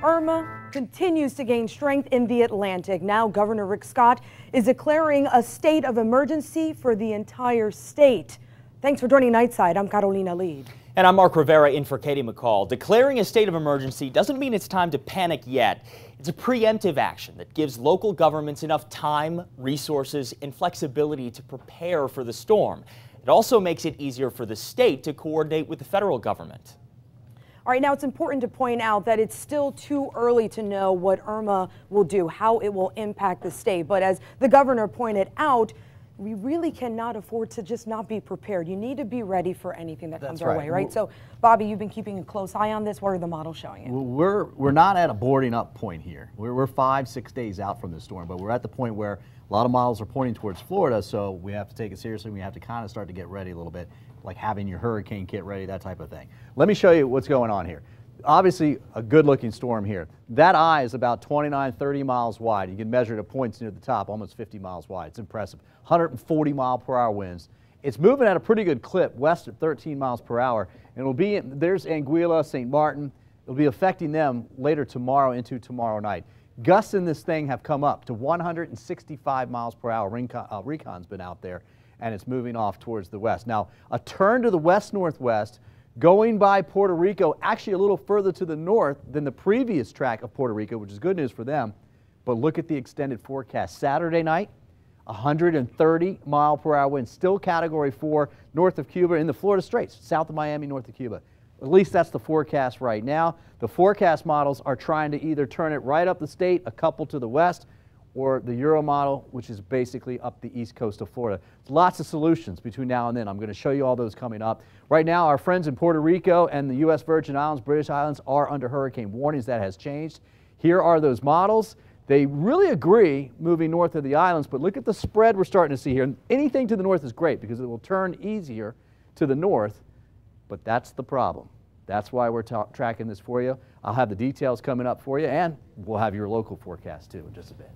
Irma continues to gain strength in the Atlantic. Now Governor Rick Scott is declaring a state of emergency for the entire state. Thanks for joining Nightside. I'm Carolina Lead. And I'm Mark Rivera in for Katie McCall. Declaring a state of emergency doesn't mean it's time to panic yet. It's a preemptive action that gives local governments enough time, resources, and flexibility to prepare for the storm. It also makes it easier for the state to coordinate with the federal government. All right, now it's important to point out that it's still too early to know what Irma will do, how it will impact the state. But as the governor pointed out, we really cannot afford to just not be prepared. You need to be ready for anything that comes our way, right? So, Bobby, you've been keeping a close eye on this. What are the models showing it? We're not at a boarding up point here. We're 5-6 days out from the storm, but we're at the point where a lot of models are pointing towards Florida, so we have to take it seriously. We have to kind of start to get ready a little bit, like having your hurricane kit ready, that type of thing. Let me show you what's going on here. Obviously, a good-looking storm here. That eye is about 29, 30 miles wide. You can measure it at points near the top, almost 50 miles wide. It's impressive. 140-mile-per-hour winds. It's moving at a pretty good clip, west at 13 miles per hour. And it'll be there's Anguilla, St. Martin. It'll be affecting them later tomorrow into tomorrow night. Gusts in this thing have come up to 165 miles per hour. Recon's been out there, and it's moving off towards the west. Now, a turn to the west-northwest, going by Puerto Rico, actually a little further to the north than the previous track of Puerto Rico, which is good news for them. But look at the extended forecast. Saturday night, 130-mile-per-hour wind, still Category 4 north of Cuba in the Florida Straits, south of Miami, north of Cuba. At least that's the forecast right now. The forecast models are trying to either turn it right up the state, a couple to the west, or the Euro model, which is basically up the east coast of Florida. Lots of solutions between now and then. I'm going to show you all those coming up. Right now, our friends in Puerto Rico and the U.S. Virgin Islands, British Islands, are under hurricane warnings. That has changed. Here are those models. They really agree moving north of the islands, but look at the spread we're starting to see here. Anything to the north is great because it will turn easier to the north, but that's the problem. That's why we're tracking this for you. I'll have the details coming up for you, and we'll have your local forecast too in just a bit.